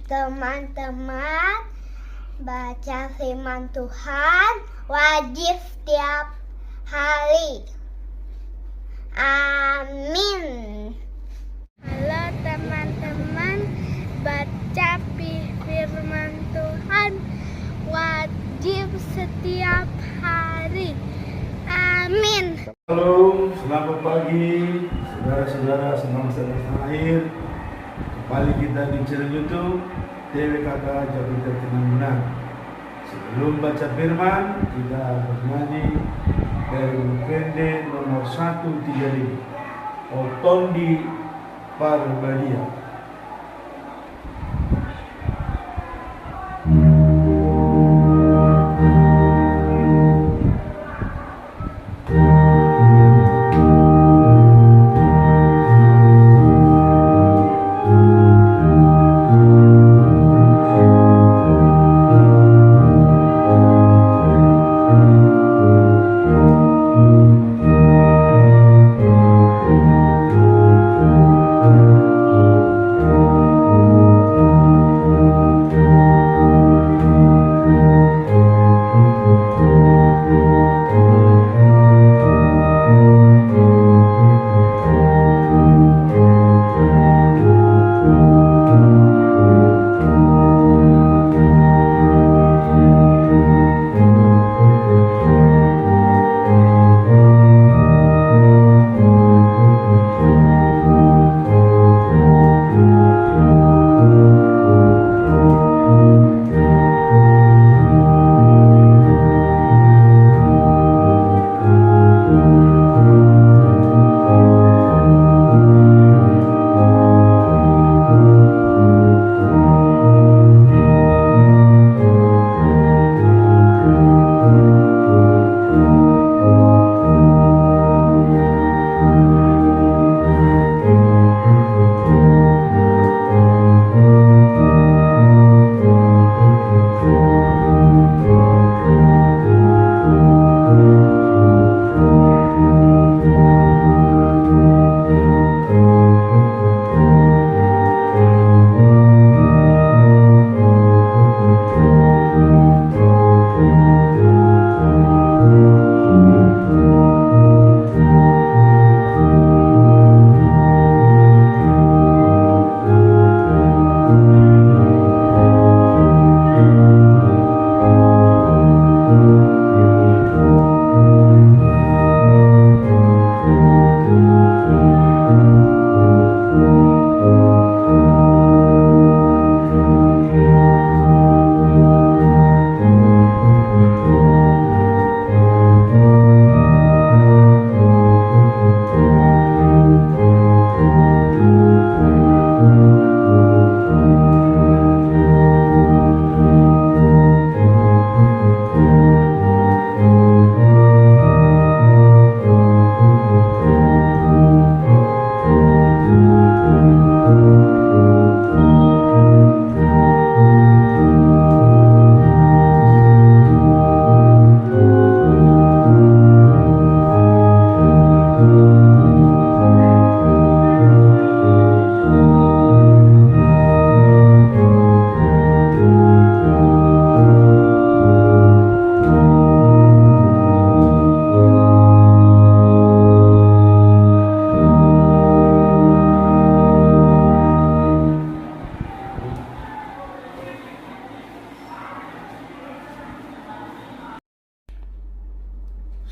Teman-teman, baca firman Tuhan wajib setiap hari. Amin. Halo teman-teman, baca firman Tuhan wajib setiap hari. Amin. Halo, selamat pagi saudara-saudara sebangsa dan air. Kembali kita di channel YouTube TWKK Jakarta Tenang. Sebelum baca firman, kita bernyanyi dari pendek nomor 135 Otondi Parbadia.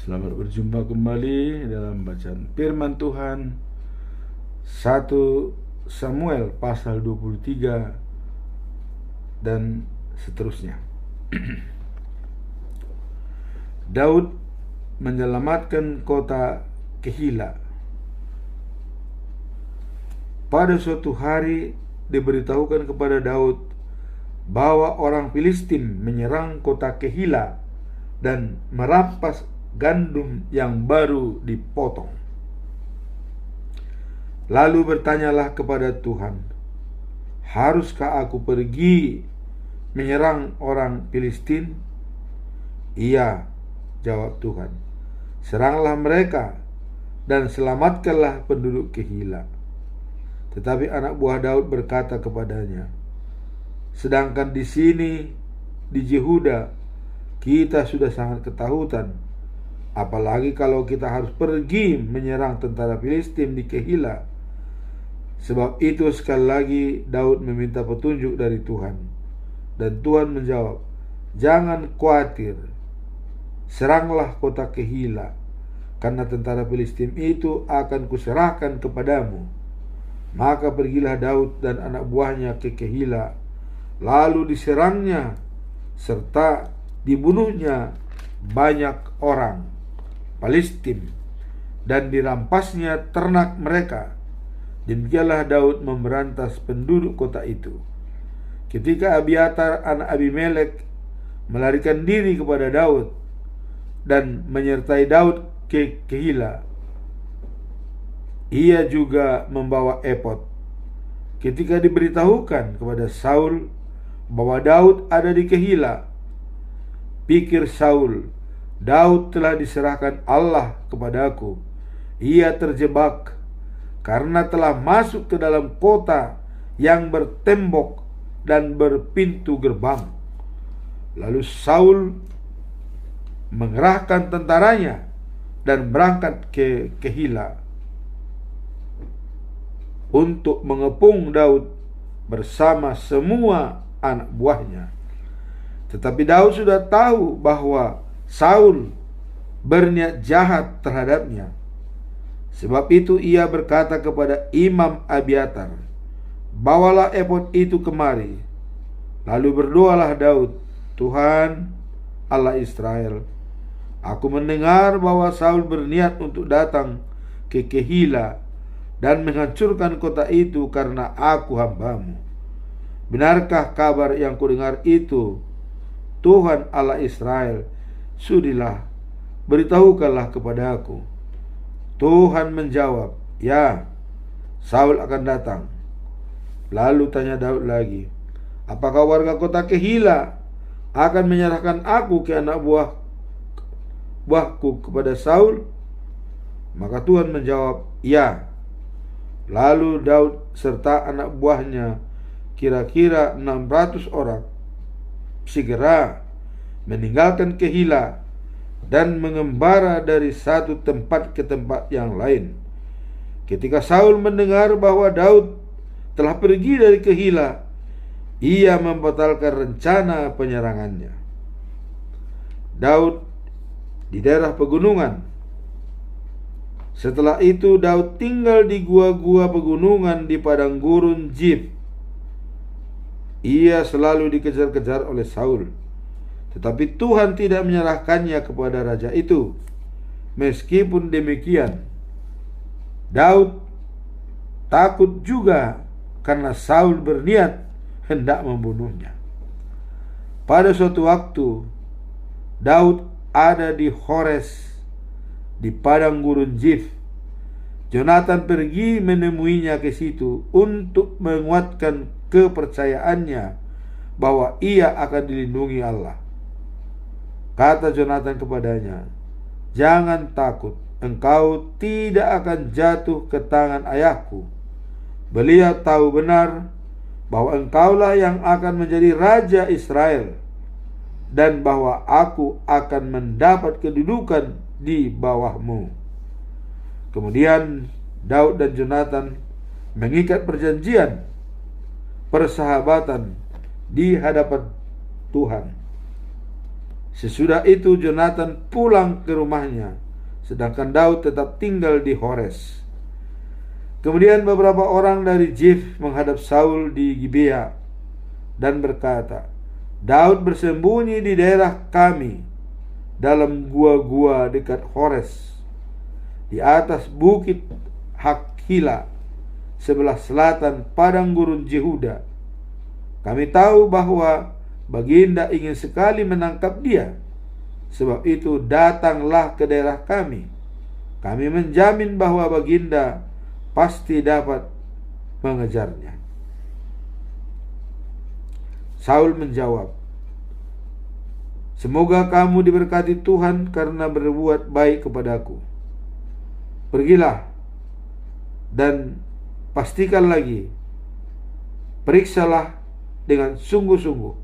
Selamat berjumpa kembali dalam bacaan firman Tuhan 1 Samuel pasal 23 dan seterusnya. Daud menyelamatkan kota Kehila. Pada suatu hari diberitahukan kepada Daud bahwa orang Filistin menyerang kota Kehila dan merampas gandum yang baru dipotong. Lalu bertanyalah kepada Tuhan, haruskah aku pergi menyerang orang Filistin? Iya, jawab Tuhan, seranglah mereka dan selamatkanlah penduduk Kehila. Tetapi anak buah Daud berkata kepadanya, Sedangkan di sini, di Yehuda, kita sudah sangat ketakutan. Apalagi kalau kita harus pergi menyerang tentara Filistin di Kehila. Sebab itu sekali lagi Daud meminta petunjuk dari Tuhan. Dan Tuhan menjawab, jangan khawatir, seranglah kota Kehila, karena tentara Filistin itu akan kuserahkan kepadamu. Maka pergilah Daud dan anak buahnya ke Kehila, lalu diserangnya serta dibunuhnya banyak orang Filistin, dan dirampasnya ternak mereka. Demikianlah Daud memberantas penduduk kota itu. Ketika Abiatar anak Abimelek melarikan diri kepada Daud dan menyertai Daud ke Kehila, ia juga membawa efod. Ketika diberitahukan kepada Saul bahwa Daud ada di Kehila, pikir Saul, Daud telah diserahkan Allah kepadaku. Ia terjebak karena telah masuk ke dalam kota yang bertembok dan berpintu gerbang. Lalu Saul mengerahkan tentaranya dan berangkat ke Kehila untuk mengepung Daud bersama semua anak buahnya. Tetapi Daud sudah tahu bahwa Saul berniat jahat terhadapnya. Sebab itu ia berkata kepada Imam Abiatar, bawalah efod itu kemari. Lalu berdoalah Daud, Tuhan Allah Israel, aku mendengar bahwa Saul berniat untuk datang ke Kehila dan menghancurkan kota itu karena aku hambamu. Benarkah kabar yang kudengar itu, Tuhan Allah Israel? Sudilah, beritahukanlah kepada aku. Tuhan menjawab, ya, Saul akan datang. Lalu tanya Daud lagi, apakah warga kota Kehila akan menyerahkan aku ke anak buahku kepada Saul? Maka Tuhan menjawab, ya. Lalu Daud serta anak buahnya, kira-kira 600 orang, segera meninggalkan Kehila dan mengembara dari satu tempat ke tempat yang lain. Ketika Saul mendengar bahwa Daud telah pergi dari Kehila, ia membatalkan rencana penyerangannya. Daud di daerah pegunungan. Setelah itu Daud tinggal di gua-gua pegunungan di padang gurun Zif. Ia selalu dikejar-kejar oleh Saul, tetapi Tuhan tidak menyerahkannya kepada raja itu. Meskipun demikian, Daud takut juga karena Saul berniat hendak membunuhnya. Pada suatu waktu, Daud ada di Hores, di padang gurun Zif. Jonathan pergi menemuinya ke situ untuk menguatkan kepercayaannya bahwa ia akan dilindungi Allah. Kata Jonathan kepadanya, jangan takut, engkau tidak akan jatuh ke tangan ayahku. Beliau tahu benar bahwa engkaulah yang akan menjadi raja Israel, dan bahwa aku akan mendapat kedudukan di bawahmu. Kemudian Daud dan Jonathan mengikat perjanjian persahabatan di hadapan Tuhan. Sesudah itu Jonathan pulang ke rumahnya, sedangkan Daud tetap tinggal di Hores. Kemudian beberapa orang dari Zif menghadap Saul di Gibea dan berkata, Daud bersembunyi di daerah kami dalam gua-gua dekat Hores, di atas bukit Hakhila, sebelah selatan padang gurun Yehuda. Kami tahu bahwa Baginda ingin sekali menangkap dia. Sebab itu datanglah ke daerah kami. Kami menjamin bahwa Baginda pasti dapat mengejarnya. Saul menjawab, semoga kamu diberkati Tuhan karena berbuat baik kepadaku. Pergilah dan pastikan lagi, periksalah dengan sungguh-sungguh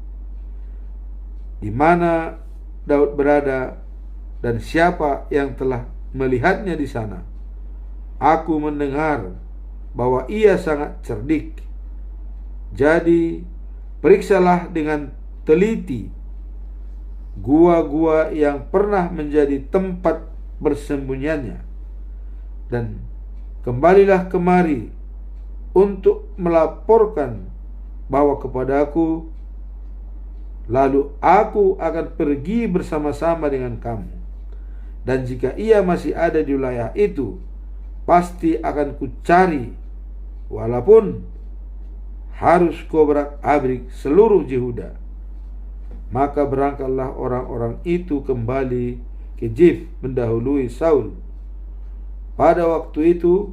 di mana Daud berada dan siapa yang telah melihatnya di sana. Aku mendengar bahwa ia sangat cerdik. Jadi periksalah dengan teliti gua-gua yang pernah menjadi tempat bersembunyiannya, dan kembalilah kemari untuk melaporkan bahwa kepadaku, lalu aku akan pergi bersama-sama dengan kamu. Dan jika ia masih ada di wilayah itu, pasti akan kucari, walaupun harus kobrak-abrik seluruh Yehuda. Maka berangkatlah orang-orang itu kembali ke Zif mendahului Saul. Pada waktu itu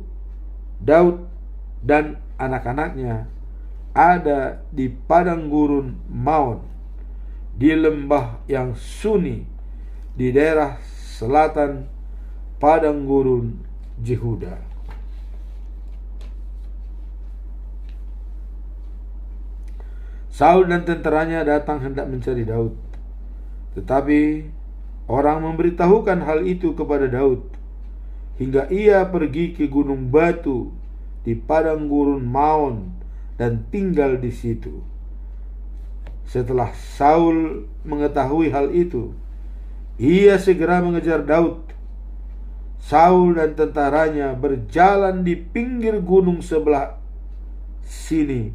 Daud dan anak-anaknya ada di padang gurun Maon, di lembah yang sunyi di daerah selatan padang gurun Yehuda. Saul dan tentaranya datang hendak mencari Daud, tetapi orang memberitahukan hal itu kepada Daud, hingga ia pergi ke gunung batu di padang gurun Maon dan tinggal di situ. Setelah Saul mengetahui hal itu, ia segera mengejar Daud. Saul dan tentaranya berjalan di pinggir gunung sebelah sini,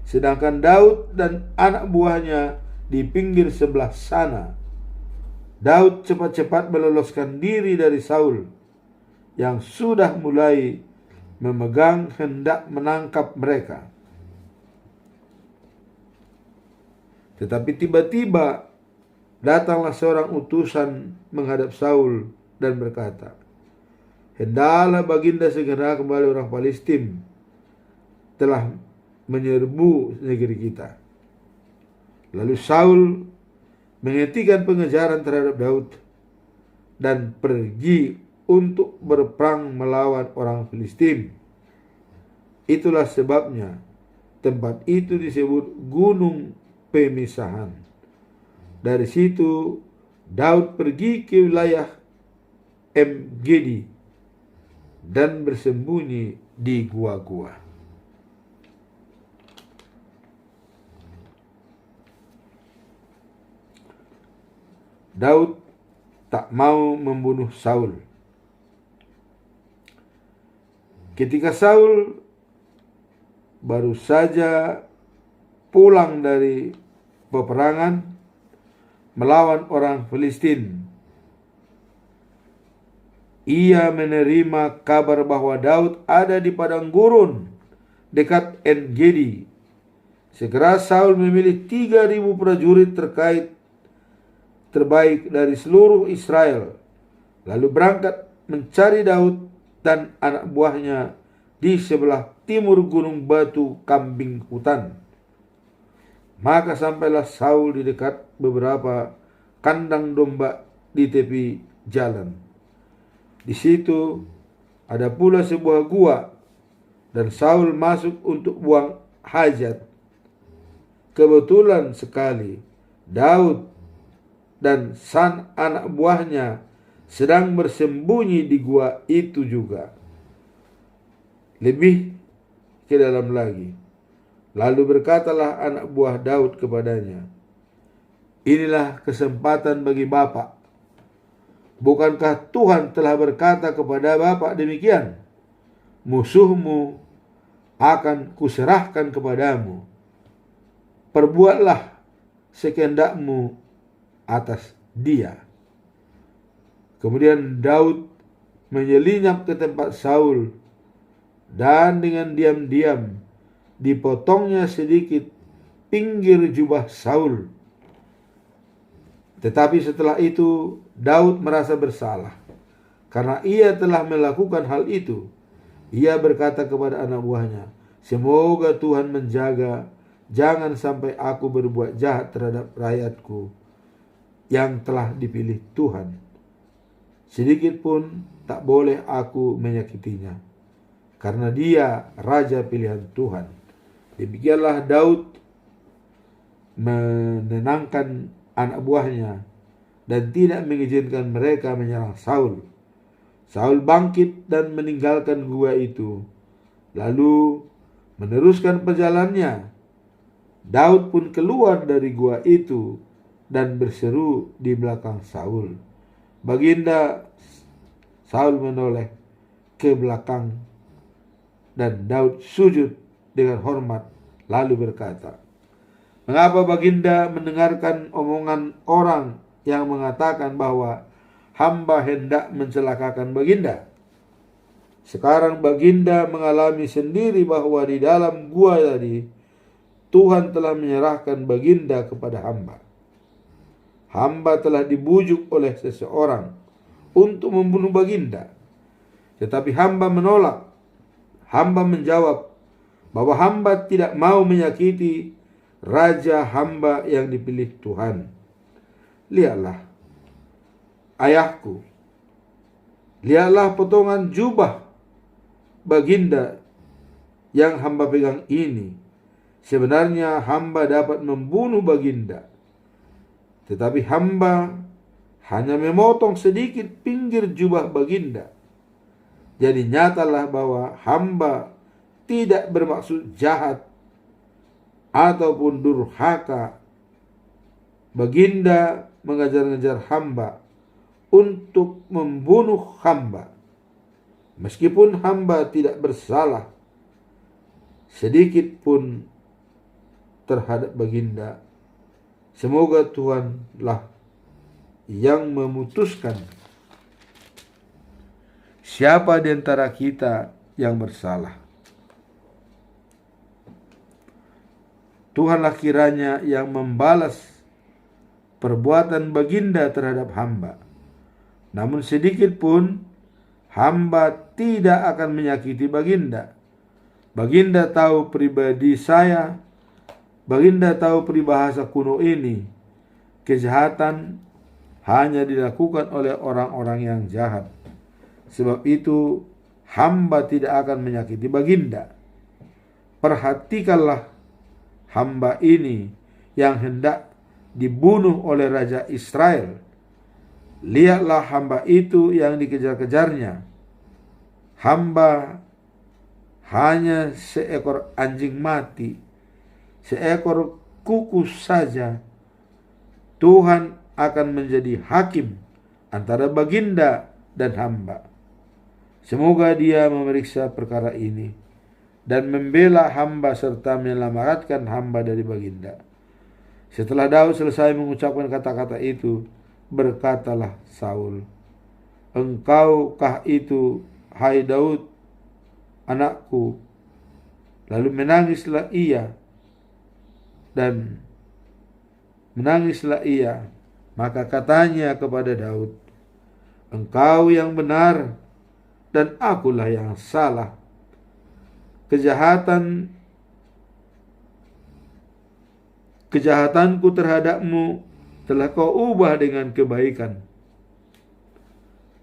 sedangkan Daud dan anak buahnya di pinggir sebelah sana. Daud cepat-cepat meloloskan diri dari Saul yang sudah mulai memegang hendak menangkap mereka. Tetapi tiba-tiba datanglah seorang utusan menghadap Saul dan berkata, "Hendaklah baginda segera kembali, orang Palestin telah menyerbu negeri kita." Lalu Saul menghentikan pengejaran terhadap Daud dan pergi untuk berperang melawan orang Filistin. Itulah sebabnya tempat itu disebut Gunung Pemisahan. Dari situ Daud pergi ke wilayah En-Gedi dan bersembunyi di gua-gua. Daud tak mau membunuh Saul. Ketika Saul baru saja pulang dari peperangan melawan orang Filistin, ia menerima kabar bahwa Daud ada di padang gurun dekat En-Gedi. Segera Saul memilih 3.000 prajurit terbaik dari seluruh Israel, lalu berangkat mencari Daud dan anak buahnya di sebelah timur gunung batu kambing hutan. Maka sampailah Saul di dekat beberapa kandang domba di tepi jalan. Di situ ada pula sebuah gua, dan Saul masuk untuk buang hajat. Kebetulan sekali Daud dan anak buahnya sedang bersembunyi di gua itu juga. Lebih ke dalam lagi, lalu berkatalah anak buah Daud kepadanya, "Inilah kesempatan bagi bapak. Bukankah Tuhan telah berkata kepada bapak demikian? Musuhmu akan kuserahkan kepadamu. Perbuatlah sekehendakmu atas dia." Kemudian Daud menyelinap ke tempat Saul, dan dengan diam-diam dipotongnya sedikit pinggir jubah Saul. Tetapi setelah itu Daud merasa bersalah karena ia telah melakukan hal itu. Ia berkata kepada anak buahnya, "Semoga Tuhan menjaga, jangan sampai aku berbuat jahat terhadap rakyatku yang telah dipilih Tuhan. Sedikit pun tak boleh aku menyakitinya, karena dia raja pilihan Tuhan." Demikianlah Daud menenangkan anak buahnya dan tidak mengizinkan mereka menyerang Saul. Saul bangkit dan meninggalkan gua itu, lalu meneruskan perjalanannya. Daud pun keluar dari gua itu dan berseru di belakang Saul. Baginda Saul menoleh ke belakang dan Daud sujud dengan hormat lalu berkata, "Mengapa Baginda mendengarkan omongan orang yang mengatakan bahwa hamba hendak mencelakakan Baginda? Sekarang Baginda mengalami sendiri bahwa di dalam gua tadi Tuhan telah menyerahkan Baginda kepada hamba. Hamba telah dibujuk oleh seseorang untuk membunuh Baginda, tetapi hamba menolak. Hamba menjawab bahwa hamba tidak mau menyakiti raja hamba yang dipilih Tuhan. Lihatlah, ayahku, lihatlah potongan jubah Baginda yang hamba pegang ini. Sebenarnya hamba dapat membunuh Baginda, tetapi hamba hanya memotong sedikit pinggir jubah Baginda. Jadi nyatalah bahwa hamba tidak bermaksud jahat ataupun durhaka. Baginda mengejar-ngejar hamba untuk membunuh hamba, meskipun hamba tidak bersalah sedikit pun terhadap Baginda. Semoga Tuhanlah yang memutuskan siapa di antara kita yang bersalah. Tuhanlah kiranya yang membalas perbuatan Baginda terhadap hamba. Namun sedikit pun hamba tidak akan menyakiti Baginda. Baginda tahu pribadi saya. Baginda tahu peribahasa kuno ini. Kejahatan hanya dilakukan oleh orang-orang yang jahat. Sebab itu hamba tidak akan menyakiti Baginda. Perhatikanlah hamba ini yang hendak dibunuh oleh Raja Israel. Lihatlah hamba itu yang dikejar-kejarnya. Hamba hanya seekor anjing mati, seekor kukus saja. Tuhan akan menjadi hakim antara Baginda dan hamba. Semoga Dia memeriksa perkara ini dan membela hamba serta menyelamatkan hamba dari Baginda." Setelah Daud selesai mengucapkan kata-kata itu, berkatalah Saul, "Engkaukah itu, hai Daud, anakku?" Lalu menangislah ia. Maka katanya kepada Daud, "Engkau yang benar dan akulah yang salah. Kejahatanku terhadapmu telah kau ubah dengan kebaikan.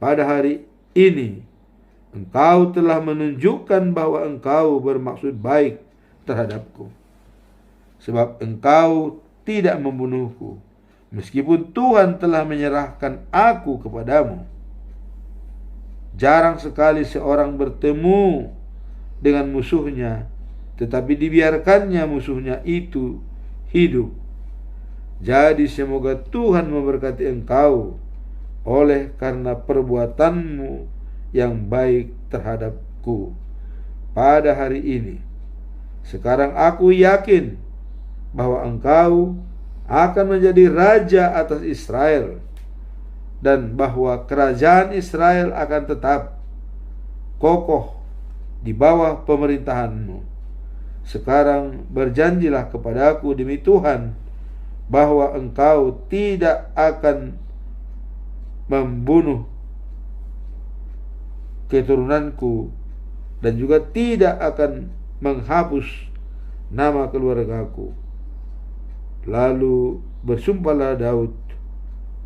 Pada hari ini engkau telah menunjukkan bahwa engkau bermaksud baik terhadapku. Sebab engkau tidak membunuhku, meskipun Tuhan telah menyerahkan aku kepadamu. Jarang sekali seorang bertemu dengan musuhnya, tetapi dibiarkannya musuhnya itu hidup. Jadi semoga Tuhan memberkati engkau oleh karena perbuatanmu yang baik terhadapku pada hari ini. Sekarang aku yakin bahwa engkau akan menjadi raja atas Israel, dan bahwa kerajaan Israel akan tetap kokoh di bawah pemerintahanmu. Sekarang berjanjilah kepadaku demi Tuhan bahwa engkau tidak akan membunuh keturunanku dan juga tidak akan menghapus nama keluargaku." Lalu bersumpahlah Daud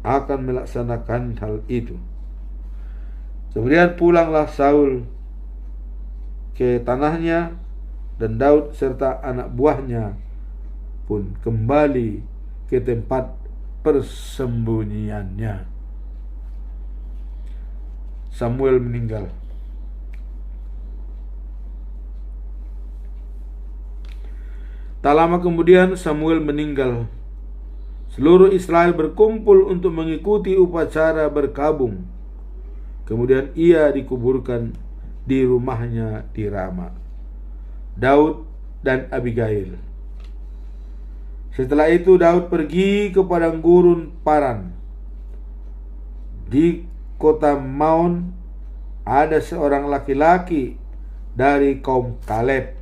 akan melaksanakan hal itu. Kemudian pulanglah Saul ke tanahnya, dan Daud serta anak buahnya pun kembali ke tempat persembunyiannya. Samuel meninggal. Tak lama kemudian Samuel meninggal. Seluruh Israel berkumpul untuk mengikuti upacara berkabung. Kemudian ia dikuburkan di rumahnya di Rama. Daud dan Abigail. Setelah itu Daud pergi ke padang gurun Paran. Di kota Maon ada seorang laki-laki dari kaum Kaleb,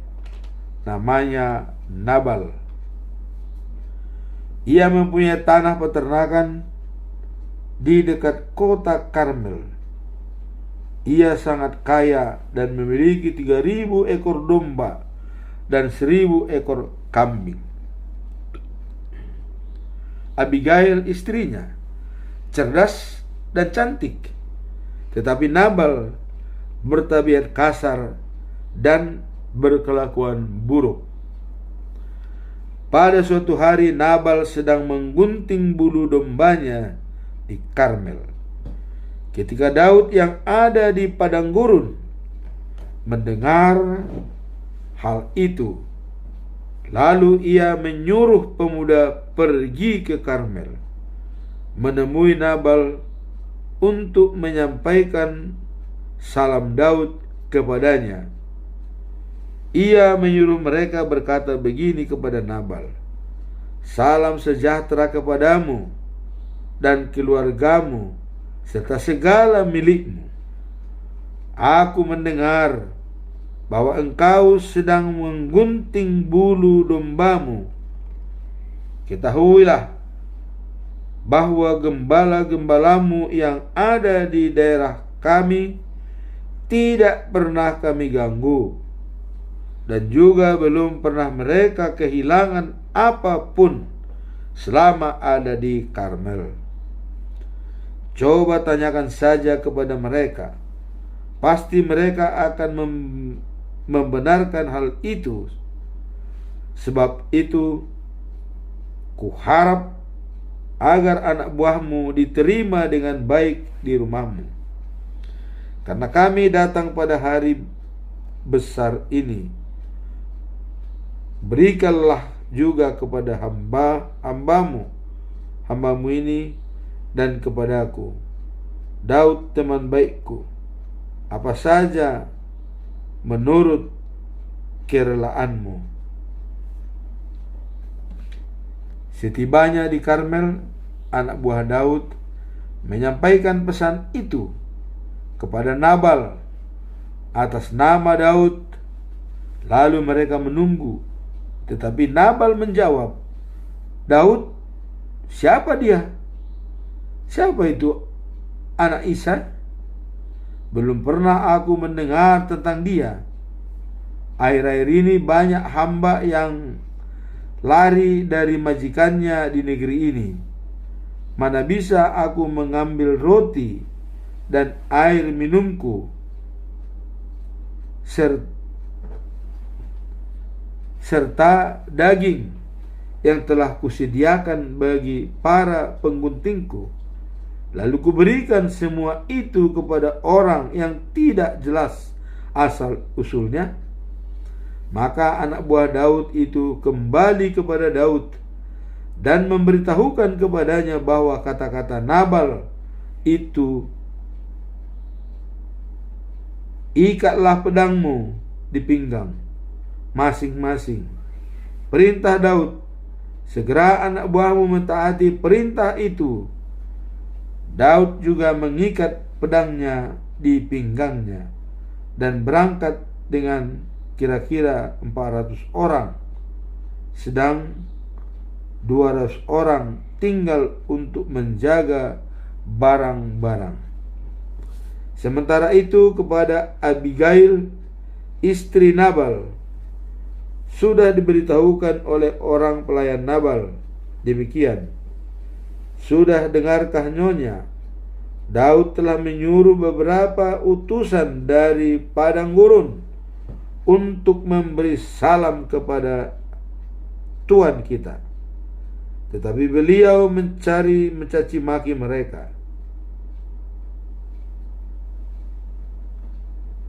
namanya Nabal. Ia mempunyai tanah peternakan di dekat kota Karmel. Ia sangat kaya dan memiliki 3.000 ekor domba dan 1.000 ekor kambing. Abigail istrinya cerdas dan cantik, tetapi Nabal bertabiat kasar dan berkelakuan buruk. Pada suatu hari Nabal sedang menggunting bulu dombanya di Karmel. Ketika Daud yang ada di padang gurun mendengar hal itu, lalu ia menyuruh pemuda pergi ke Karmel, menemui Nabal untuk menyampaikan salam Daud kepadanya. Ia menyuruh mereka berkata begini kepada Nabal, "Salam sejahtera kepadamu dan keluargamu serta segala milikmu. Aku mendengar bahwa engkau sedang menggunting bulu dombamu. Ketahuilah bahwa gembala-gembalamu yang ada di daerah kami tidak pernah kami ganggu, dan juga belum pernah mereka kehilangan apapun selama ada di Karmel. Coba tanyakan saja kepada mereka, pasti mereka akan membenarkan hal itu. Sebab itu kuharap agar anak buahmu diterima dengan baik di rumahmu, karena kami datang pada hari besar ini. Berikanlah juga kepada hambamu ini dan kepadaku, Daud teman baikku, apa saja menurut kerelaanmu." Setibanya di Karmel, anak buah Daud menyampaikan pesan itu kepada Nabal atas nama Daud. Lalu mereka menunggu, tetapi Nabal menjawab, "Daud, siapa dia? Siapa itu anak Isai? Belum pernah aku mendengar tentang dia. Akhir-akhir ini banyak hamba yang lari dari majikannya di negeri ini. Mana bisa aku mengambil roti dan air minumku serta daging yang telah kusediakan bagi para pengguntingku, lalu kuberikan semua itu kepada orang yang tidak jelas asal usulnya?" Maka anak buah Daud itu kembali kepada Daud dan memberitahukan kepadanya bahwa kata-kata Nabal itu, "Ikatlah pedangmu di pinggang masing-masing." Perintah Daud, "Segera anak buahmu mentaati perintah itu." Daud juga mengikat pedangnya di pinggangnya dan berangkat dengan kira-kira 400 orang, sedang 200 orang tinggal untuk menjaga barang-barang. Sementara itu kepada Abigail, istri Nabal, sudah diberitahukan oleh orang pelayan Nabal demikian, "Sudah dengarkah nyonya? Daud telah menyuruh beberapa utusan dari padang gurun untuk memberi salam kepada Tuhan kita. Tetapi beliau mencaci maki mereka.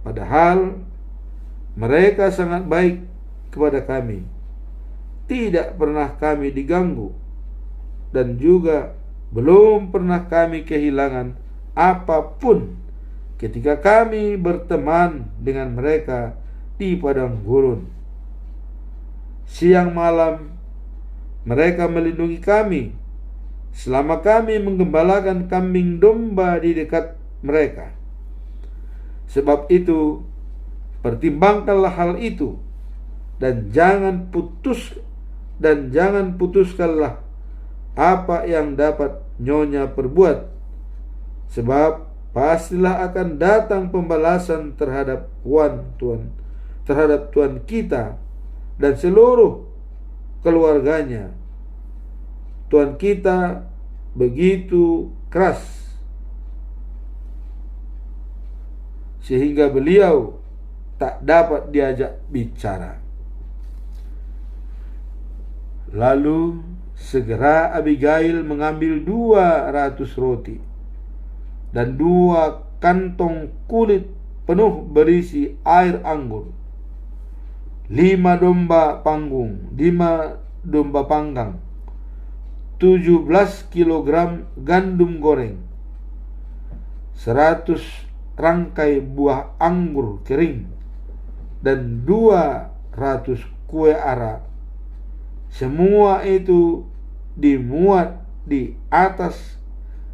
Padahal mereka sangat baik kepada kami. Tidak pernah kami diganggu, dan juga belum pernah kami kehilangan apapun ketika kami berteman dengan mereka di padang gurun. Siang malam mereka melindungi kami selama kami menggembalakan kambing domba di dekat mereka. Sebab itu, pertimbangkanlah hal itu, dan jangan putuskanlah apa yang dapat nyonya perbuat, sebab pastilah akan datang pembalasan terhadap Tuhan kita dan seluruh keluarganya. Tuhan kita begitu keras sehingga beliau tak dapat diajak bicara. Lalu segera Abigail mengambil 200 roti dan 2 kantong kulit penuh berisi air anggur, 5 domba panggang, 17 kilogram gandum goreng, 100 rangkai buah anggur kering, dan 200 kue ara. Semua itu dimuat di atas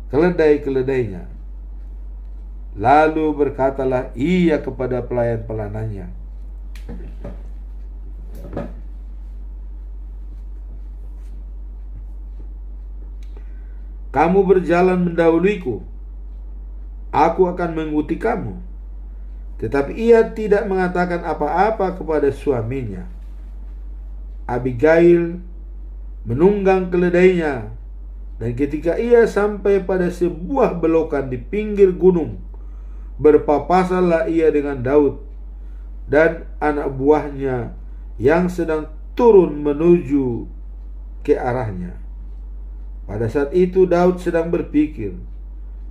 keledai-keledainya. Lalu berkatalah ia kepada pelayan-pelayannya, "Kamu berjalan mendahuliku, aku akan mengikuti kamu." Tetapi ia tidak mengatakan apa-apa kepada suaminya. Abigail menunggang keledainya, dan ketika ia sampai pada sebuah belokan di pinggir gunung, berpapasanlah ia dengan Daud dan anak buahnya yang sedang turun menuju ke arahnya. Pada saat itu Daud sedang berpikir,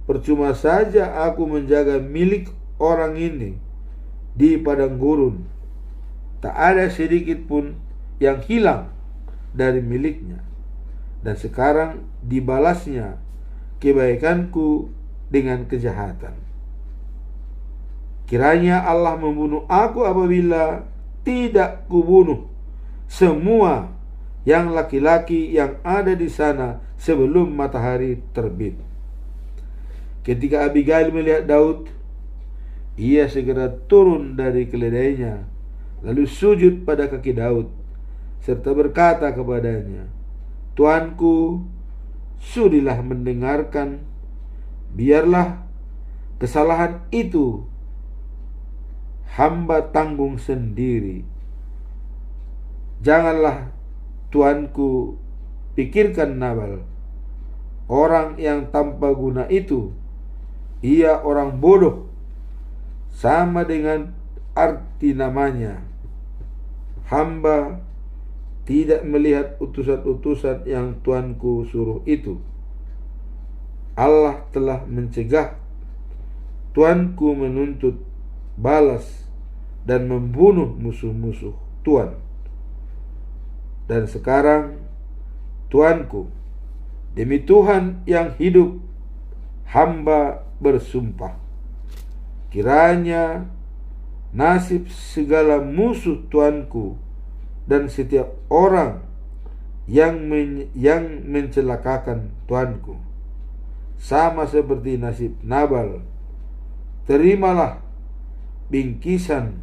"Percuma saja aku menjaga milik orang ini di padang gurun. Tak ada sedikit pun yang hilang dari miliknya, dan sekarang dibalasnya kebaikanku dengan kejahatan. Kiranya Allah membunuh aku apabila tidak kubunuh semua yang laki-laki yang ada di sana sebelum matahari terbit." Ketika Abigail melihat Daud, ia segera turun dari keledainya, lalu sujud pada kaki Daud, serta berkata kepadanya, "Tuanku, sudilah mendengarkan. Biarlah kesalahan itu hamba tanggung sendiri. Janganlah tuanku pikirkan Nabal, orang yang tanpa guna itu. Ia orang bodoh, sama dengan arti namanya. Hamba tidak melihat utusan-utusan yang tuanku suruh itu. Allah telah mencegah tuanku menuntut balas dan membunuh musuh-musuh Tuan. Dan sekarang tuanku, demi Tuhan yang hidup, hamba bersumpah, kiranya nasib segala musuh tuanku dan setiap orang yang mencelakakan tuanku sama seperti nasib Nabal. Terimalah bingkisan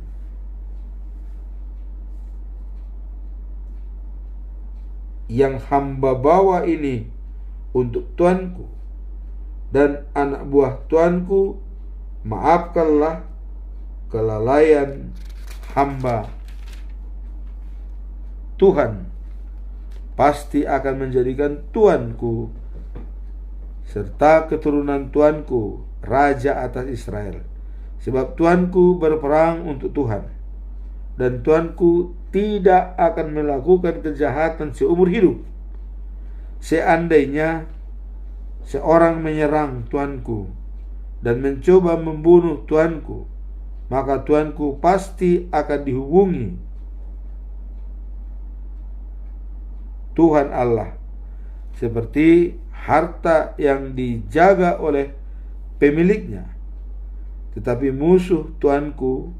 yang hamba bawa ini untuk tuanku dan anak buah tuanku. Maafkanlah kelalaian hamba. Tuhan pasti akan menjadikan tuanku serta keturunan tuanku raja atas Israel, sebab tuanku berperang untuk Tuhan dan tuanku tidak akan melakukan kejahatan seumur hidup. Seandainya seorang menyerang tuanku dan mencoba membunuh tuanku, maka tuanku pasti akan dihubungi Tuhan Allah, seperti harta yang dijaga oleh pemiliknya. Tetapi musuh tuanku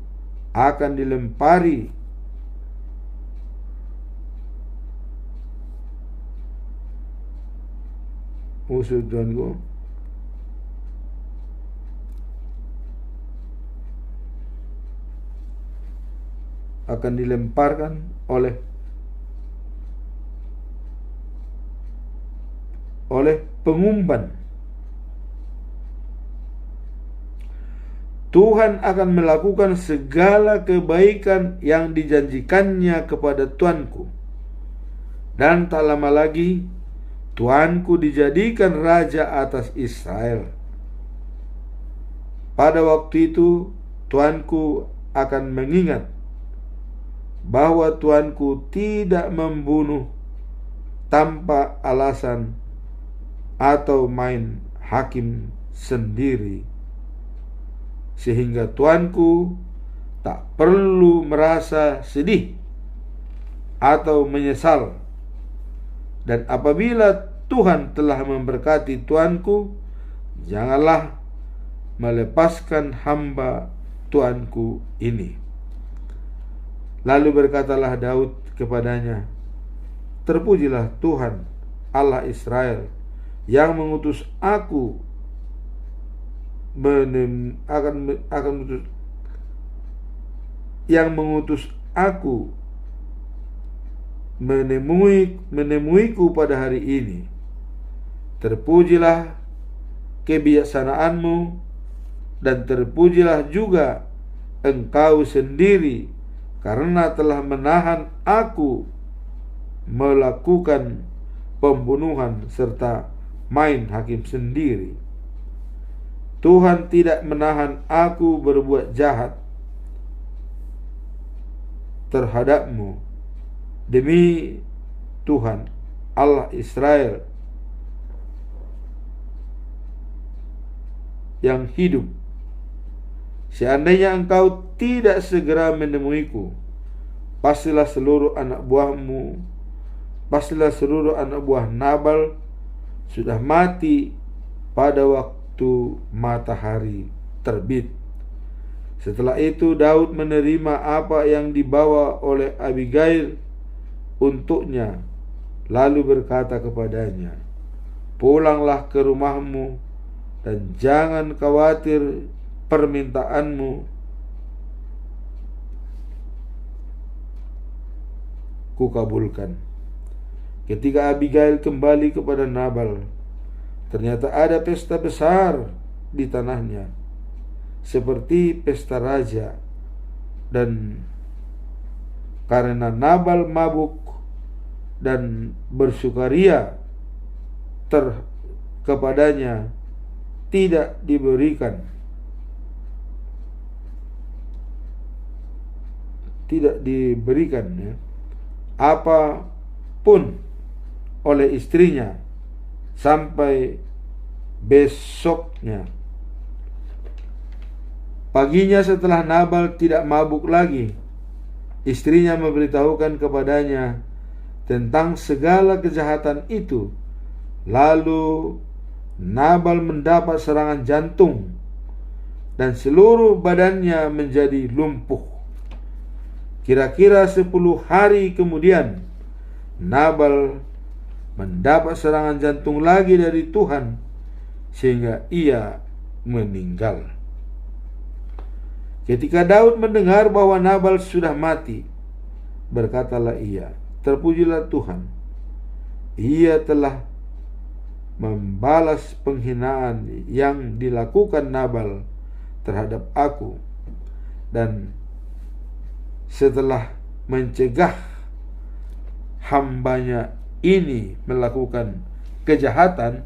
akan dilempari musuh tuanku akan dilemparkan oleh pengumban. Tuhan akan melakukan segala kebaikan yang dijanjikannya kepada tuanku, dan tak lama lagi tuanku dijadikan raja atas Israel. Pada waktu itu tuanku akan mengingat bahwa tuanku tidak membunuh tanpa alasan atau main hakim sendiri, sehingga tuanku tak perlu merasa sedih atau menyesal. Dan apabila Tuhan telah memberkati tuanku, janganlah melepaskan hamba tuanku ini. Lalu berkatalah Daud kepadanya, terpujilah Tuhan Allah Israel yang mengutus aku menemuiku pada hari ini. Terpujilah kebijaksanaanmu, dan terpujilah juga engkau sendiri, karena telah menahan aku melakukan pembunuhan serta main hakim sendiri. Tuhan tidak menahan aku berbuat jahat terhadapmu. Demi Tuhan Allah Israel yang hidup, seandainya engkau tidak segera menemuiku, pastilah seluruh anak buah Nabal sudah mati pada waktu matahari terbit. Setelah itu Daud menerima apa yang dibawa oleh Abigail untuknya, lalu berkata kepadanya, pulanglah ke rumahmu dan jangan khawatir permintaanmu kukabulkan. Ketika Abigail kembali kepada Nabal, ternyata ada pesta besar di tanahnya, seperti pesta raja, dan karena Nabal mabuk dan bersukaria kepadanya tidak diberikan ya, apapun oleh istrinya sampai besoknya. Paginya setelah Nabal tidak mabuk lagi, istrinya memberitahukan kepadanya tentang segala kejahatan itu. Lalu Nabal mendapat serangan jantung dan seluruh badannya menjadi lumpuh. Kira-kira 10 hari kemudian, Nabal mendapat serangan jantung lagi dari Tuhan, sehingga ia meninggal. Ketika Daud mendengar bahwa Nabal sudah mati, berkatalah ia, terpujilah Tuhan, ia telah membalas penghinaan yang dilakukan Nabal terhadap aku, dan setelah mencegah hambanya ini melakukan kejahatan,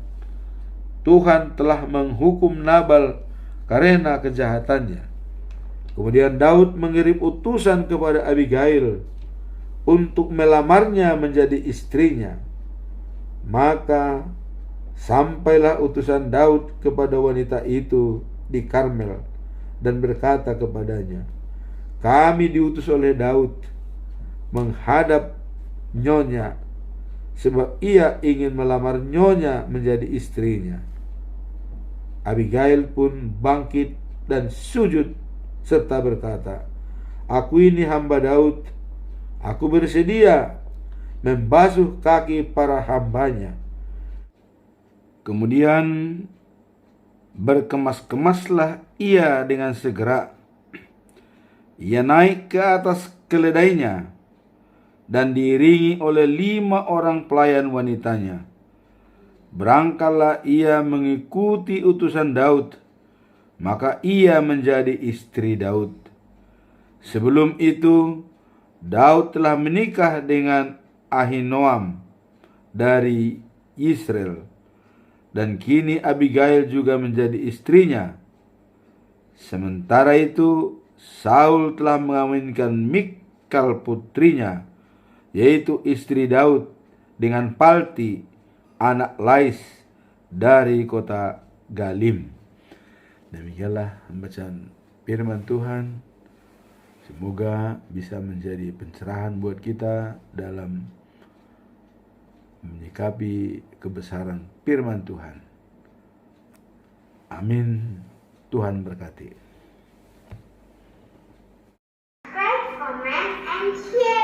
Tuhan telah menghukum Nabal karena kejahatannya. Kemudian Daud mengirim utusan kepada Abigail untuk melamarnya menjadi istrinya. Maka sampailah utusan Daud kepada wanita itu di Karmel dan berkata kepadanya, "Kami diutus oleh Daud menghadap nyonya, sebab ia ingin melamar nyonya menjadi istrinya." Abigail pun bangkit dan sujud serta berkata, "Aku ini hamba Daud, aku bersedia membasuh kaki para hambanya." Kemudian berkemas-kemaslah ia dengan segera. Ia naik ke atas keledainya dan diiringi oleh 5 orang pelayan wanitanya. Berangkatlah ia mengikuti utusan Daud, maka ia menjadi istri Daud. Sebelum itu, Daud telah menikah dengan Ahinoam dari Yisrael, dan kini Abigail juga menjadi istrinya. Sementara itu, Saul telah mengawinkan Mikal putrinya, yaitu istri Daud, dengan Palti, anak Lais dari kota Galim. Demikianlah pembacaan firman Tuhan. Semoga bisa menjadi pencerahan buat kita dalam menyikapi kebesaran firman Tuhan. Amin. Tuhan berkati. Subscribe, comment, and share.